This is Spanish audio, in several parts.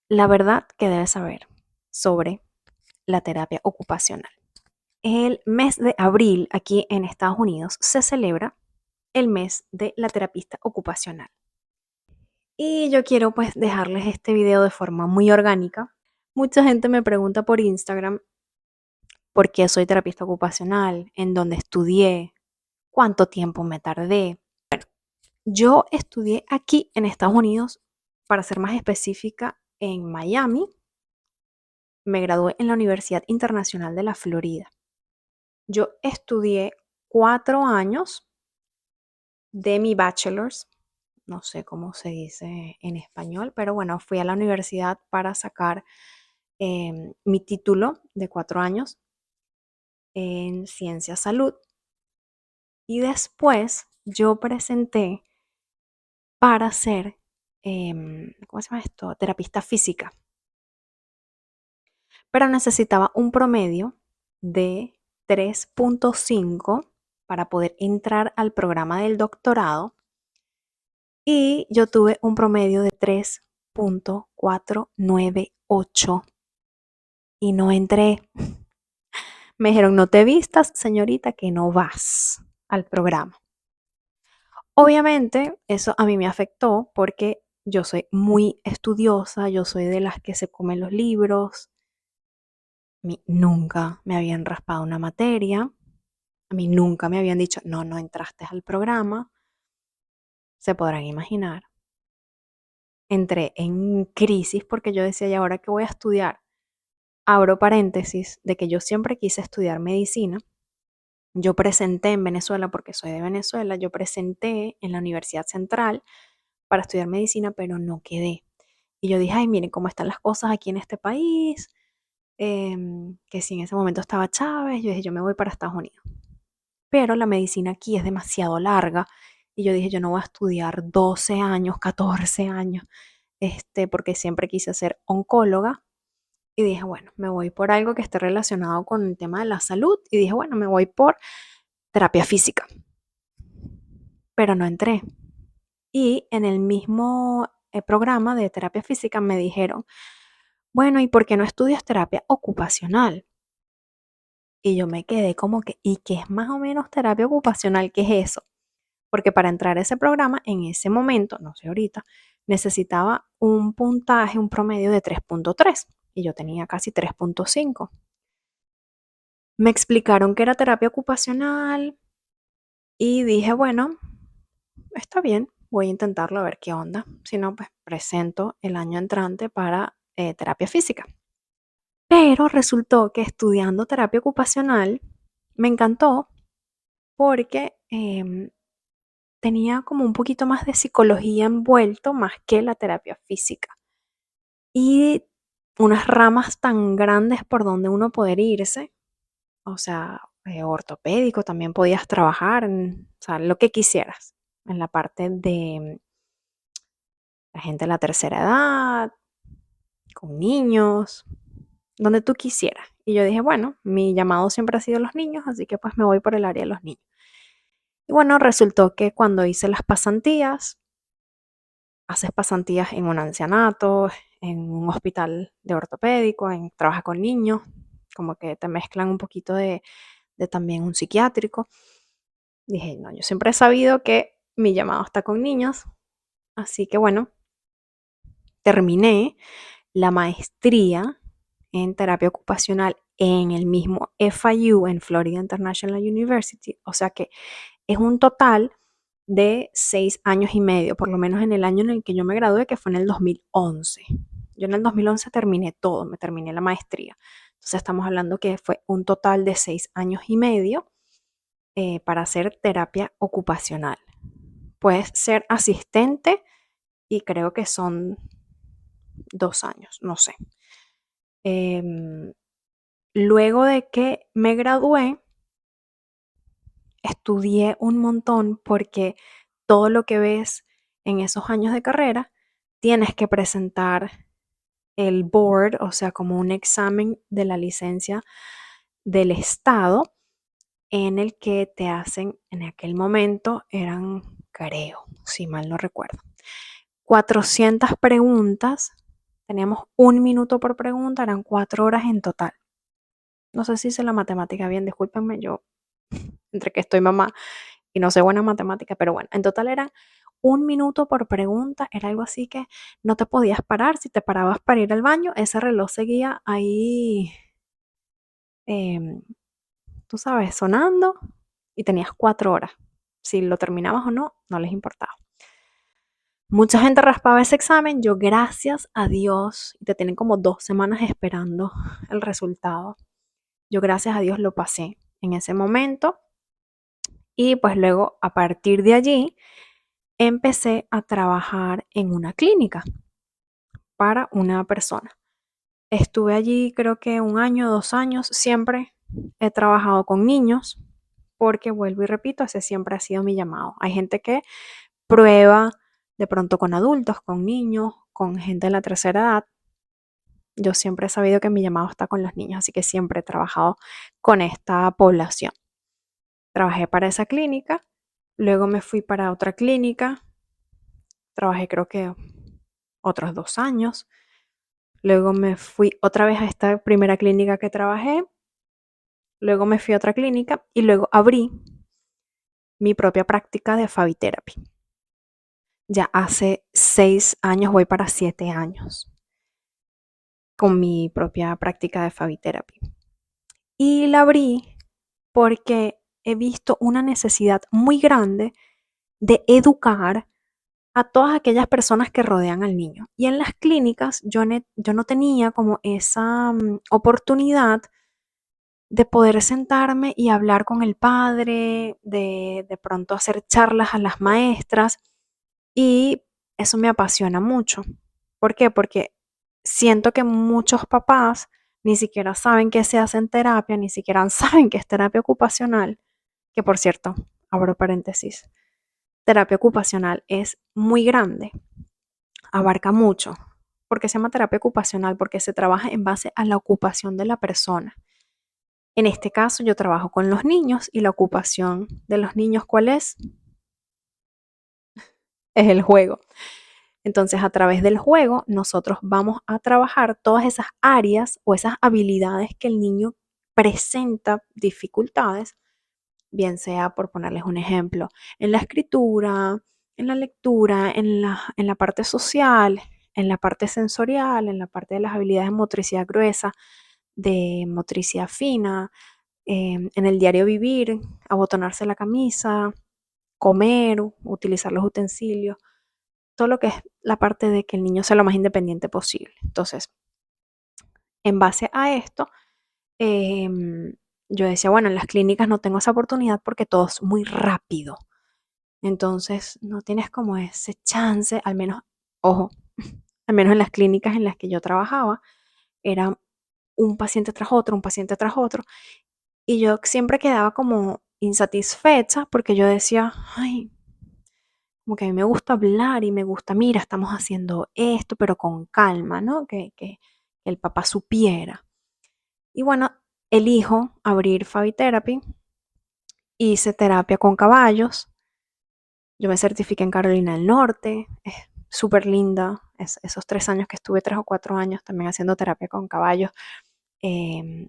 La verdad que debes saber sobre la terapia ocupacional. El mes de abril aquí en Estados Unidos se celebra el mes de la terapista ocupacional. Y yo quiero pues dejarles este video de forma muy orgánica. Mucha gente me pregunta por Instagram por qué soy terapista ocupacional, en dónde estudié, cuánto tiempo me tardé. Yo estudié aquí en Estados Unidos, para ser más específica, en Miami. Me gradué en la Universidad Internacional de la Florida. Yo estudié 4 años de mi bachelor's, no sé cómo se dice en español, pero bueno, fui a la universidad para sacar mi título de 4 años en ciencia salud y después yo presenté para ser, ¿cómo se llama esto? Terapista física, pero necesitaba un promedio de 3.5 para poder entrar al programa del doctorado y yo tuve un promedio de 3.498 y no entré. Me dijeron, no te vistas, señorita, que no vas al programa. Obviamente, eso a mí me afectó porque yo soy muy estudiosa, yo soy de las que se comen los libros. A mí nunca me habían raspado una materia, a mí nunca me habían dicho, no, no entraste al programa. Se podrán imaginar. Entré en crisis porque yo decía, ¿y ahora qué voy a estudiar? Abro paréntesis de que yo siempre quise estudiar medicina. Yo presenté en Venezuela, porque soy de Venezuela, yo presenté en la Universidad Central para estudiar medicina, pero no quedé. Y yo dije, ay, miren cómo están las cosas aquí en este país, que si en ese momento estaba Chávez, yo dije, yo me voy para Estados Unidos. Pero la medicina aquí es demasiado larga y yo dije, yo no voy a estudiar 12 años, 14 años, porque siempre quise ser oncóloga. Y dije, bueno, me voy por algo que esté relacionado con el tema de la salud. Y dije, bueno, me voy por terapia física. Pero no entré. Y en el mismo programa de terapia física me dijeron, bueno, ¿y por qué no estudias terapia ocupacional? Y yo me quedé como que, ¿y qué es más o menos terapia ocupacional? ¿Qué es eso? Porque para entrar a ese programa, en ese momento, no sé ahorita, necesitaba un puntaje, un promedio de 3.3 y yo tenía casi 3.5. Me explicaron que era terapia ocupacional y dije, bueno, está bien, voy a intentarlo a ver qué onda. Si no, pues presento el año entrante para terapia física. Pero resultó que estudiando terapia ocupacional me encantó porque tenía como un poquito más de psicología envuelto más que la terapia física. Y unas ramas tan grandes por donde uno poder irse, o sea, ortopédico también podías trabajar, o sea, lo que quisieras, en la parte de la gente de la tercera edad, con niños, donde tú quisieras. Y yo dije, bueno, mi llamado siempre ha sido los niños, así que pues me voy por el área de los niños. Y bueno, resultó que cuando hice las pasantías, haces pasantías en un ancianato, en un hospital de ortopédico, trabajas con niños, como que te mezclan un poquito de también un psiquiátrico. Dije, no, yo siempre he sabido que mi llamado está con niños, así que bueno, terminé la maestría en terapia ocupacional en el mismo FIU, en Florida International University, o sea que es un total de 6 años y medio, por lo menos en el año en el que yo me gradué, que fue en el 2011. Yo en el 2011 terminé todo, me terminé la maestría. Entonces estamos hablando que fue un total de 6 años y medio para hacer terapia ocupacional. Puedes ser asistente y creo que son 2 años, no sé. Em, Luego de que me gradué, estudié un montón porque todo lo que ves en esos años de carrera, tienes que presentar el board, o sea, como un examen de la licencia del estado en el que te hacen, en aquel momento eran, creo, si mal no recuerdo, 400 preguntas Teníamos 1 minuto por pregunta, eran 4 horas en total. No sé si hice la matemática bien, discúlpenme, yo entre que estoy mamá y no sé buena matemática, pero bueno, en total eran 1 minuto por pregunta, era algo así que no te podías parar, si te parabas para ir al baño, ese reloj seguía ahí, em, tú sabes, sonando y tenías 4 horas. Si lo terminabas o no, no les importaba. Mucha gente raspaba ese examen, yo gracias a Dios, y te tienen como 2 semanas esperando el resultado. Yo gracias a Dios lo pasé en ese momento y pues luego a partir de allí empecé a trabajar en una clínica para una persona. Estuve allí creo que 1 año, 2 años, siempre he trabajado con niños porque vuelvo y repito, ese siempre ha sido mi llamado. Hay gente que prueba de pronto con adultos, con niños, con gente de la tercera edad. Yo siempre he sabido que mi llamado está con los niños, así que siempre he trabajado con esta población. Trabajé para esa clínica, luego me fui para otra clínica, trabajé creo que otros 2 años, luego me fui otra vez a esta primera clínica que trabajé, luego me fui a otra clínica y luego abrí mi propia práctica de Fabi Therapy. Ya hace 6 años, voy para 7 años, con mi propia práctica de Fabi Therapy. Y la abrí porque he visto una necesidad muy grande de educar a todas aquellas personas que rodean al niño. Y en las clínicas yo no tenía como esa oportunidad de poder sentarme y hablar con el padre, de pronto hacer charlas a las maestras y eso me apasiona mucho. ¿Por qué? Porque siento que muchos papás ni siquiera saben que se hace en terapia, ni siquiera saben que es terapia ocupacional, que por cierto, abro paréntesis, terapia ocupacional es muy grande, abarca mucho. ¿Por qué se llama terapia ocupacional? Porque se trabaja en base a la ocupación de la persona. En este caso, yo trabajo con los niños y la ocupación de los niños, ¿cuál es? Es el juego. Entonces, a través del juego, nosotros vamos a trabajar todas esas áreas o esas habilidades que el niño presenta dificultades, bien sea por ponerles un ejemplo, en la escritura, en la lectura, en la parte social, en la parte sensorial, en la parte de las habilidades de motricidad gruesa, de motricidad fina, en el diario vivir, abotonarse la camisa, comer, utilizar los utensilios, todo lo que es la parte de que el niño sea lo más independiente posible. Entonces, en base a esto, yo decía, bueno, en las clínicas no tengo esa oportunidad porque todo es muy rápido. Entonces, no tienes como ese chance, al menos, ojo, al menos en las clínicas en las que yo trabajaba, era un paciente tras otro, un paciente tras otro, y yo siempre quedaba como insatisfecha porque yo decía, ay, como que a mí me gusta hablar y me gusta, mira, estamos haciendo esto, pero con calma, ¿no? Que el papá supiera. Y bueno, elijo abrir Fabi Therapy, hice terapia con caballos, yo me certifiqué en Carolina del Norte, es súper linda, esos 3 años que estuve, 3 o 4 años también haciendo terapia con caballos, eh,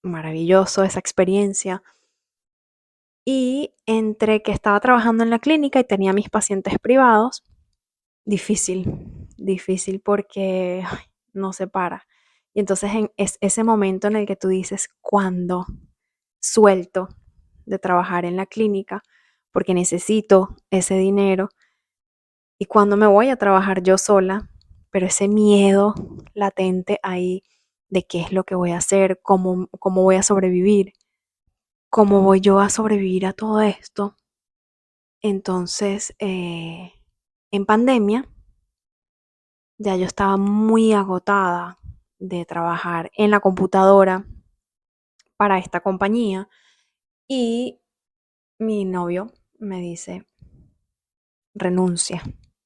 maravilloso esa experiencia. Y entre que estaba trabajando en la clínica y tenía mis pacientes privados, difícil, difícil porque ay, no se para. Y entonces es ese momento en el que tú dices, cuando suelto de trabajar en la clínica, porque necesito ese dinero, y cuando me voy a trabajar yo sola, pero ese miedo latente ahí de qué es lo que voy a hacer, cómo voy a sobrevivir, cómo voy yo a sobrevivir a todo esto. Entonces, en pandemia, ya yo estaba muy agotada de trabajar en la computadora para esta compañía y mi novio me dice, renuncia.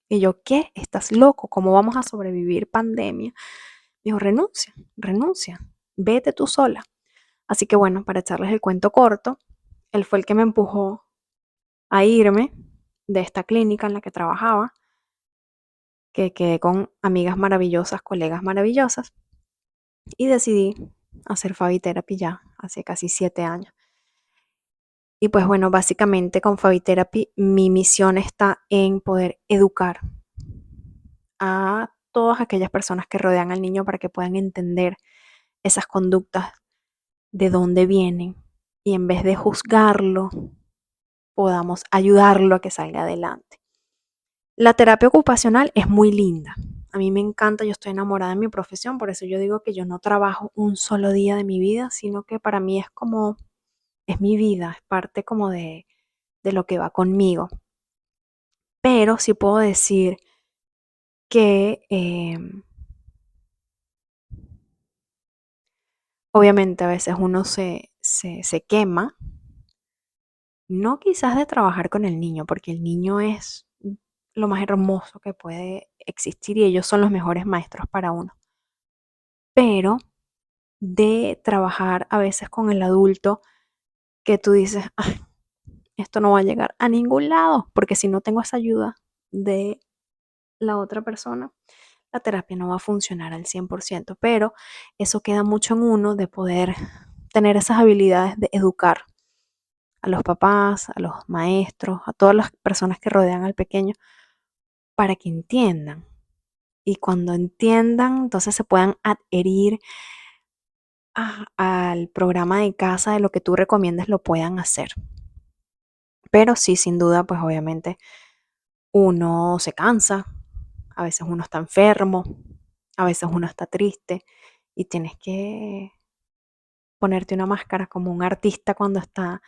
Y yo, ¿qué? ¿Estás loco? ¿Cómo vamos a sobrevivir pandemia? Me dijo, renuncia, renuncia, vete tú sola. Así que bueno, para echarles el cuento corto, él fue el que me empujó a irme de esta clínica en la que trabajaba que quedé con amigas maravillosas, colegas maravillosas y decidí hacer Fabi Therapy ya hace casi 7 años. Y pues bueno, básicamente con Fabi Therapy mi misión está en poder educar a todas aquellas personas que rodean al niño para que puedan entender esas conductas, de dónde vienen, y en vez de juzgarlo, podamos ayudarlo a que salga adelante. La terapia ocupacional es muy linda. A mí me encanta, yo estoy enamorada de mi profesión, por eso yo digo que yo no trabajo un solo día de mi vida, sino que para mí es como, es mi vida, es parte como de lo que va conmigo. Pero sí puedo decir que obviamente a veces uno se quema, no quizás de trabajar con el niño, porque el niño es lo más hermoso que puede existir y ellos son los mejores maestros para uno, pero de trabajar a veces con el adulto que tú dices, "Ay, esto no va a llegar a ningún lado, porque si no tengo esa ayuda de la otra persona, la terapia no va a funcionar al 100%, pero eso queda mucho en uno de poder tener esas habilidades de educar a los papás, a los maestros, a todas las personas que rodean al pequeño para que entiendan. Y cuando entiendan, entonces se puedan adherir al programa de casa de lo que tú recomiendas, lo puedan hacer. Pero sí, sin duda, pues obviamente uno se cansa, a veces uno está enfermo, a veces uno está triste y tienes que ponerte una máscara como un artista cuando está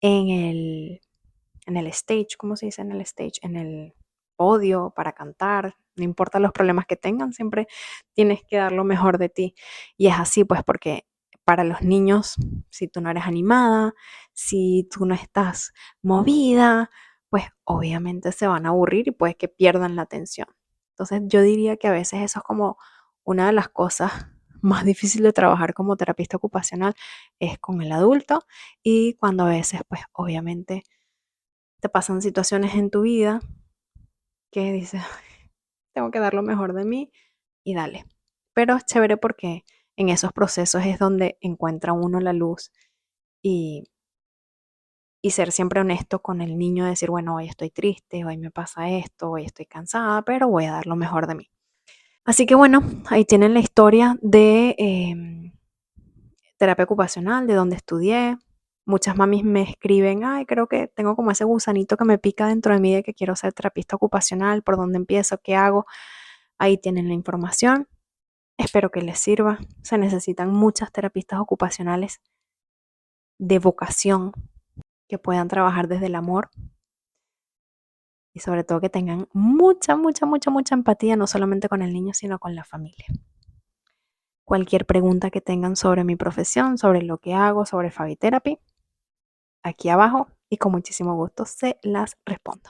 en el stage, ¿cómo se dice en el stage? En el podio para cantar, no importa los problemas que tengan, siempre tienes que dar lo mejor de ti. Y es así, pues, porque para los niños, si tú no eres animada, si tú no estás movida, pues obviamente se van a aburrir y puede que pierdan la atención. Entonces yo diría que a veces eso es como una de las cosas más difíciles de trabajar como terapista ocupacional, es con el adulto y cuando a veces, pues obviamente te pasan situaciones en tu vida que dices, tengo que dar lo mejor de mí y dale. Pero es chévere porque en esos procesos es donde encuentra uno la luz y, y ser siempre honesto con el niño, decir, bueno, hoy estoy triste, hoy me pasa esto, hoy estoy cansada, pero voy a dar lo mejor de mí. Así que bueno, ahí tienen la historia de terapia ocupacional, de donde estudié. Muchas mamis me escriben, ay, creo que tengo como ese gusanito que me pica dentro de mí de que quiero ser terapista ocupacional, por dónde empiezo, qué hago. Ahí tienen la información. Espero que les sirva. Se necesitan muchas terapistas ocupacionales de vocación que puedan trabajar desde el amor y sobre todo que tengan mucha, mucha, mucha, mucha empatía, no solamente con el niño, sino con la familia. Cualquier pregunta que tengan sobre mi profesión, sobre lo que hago, sobre Fabi Therapy, aquí abajo y con muchísimo gusto se las respondo.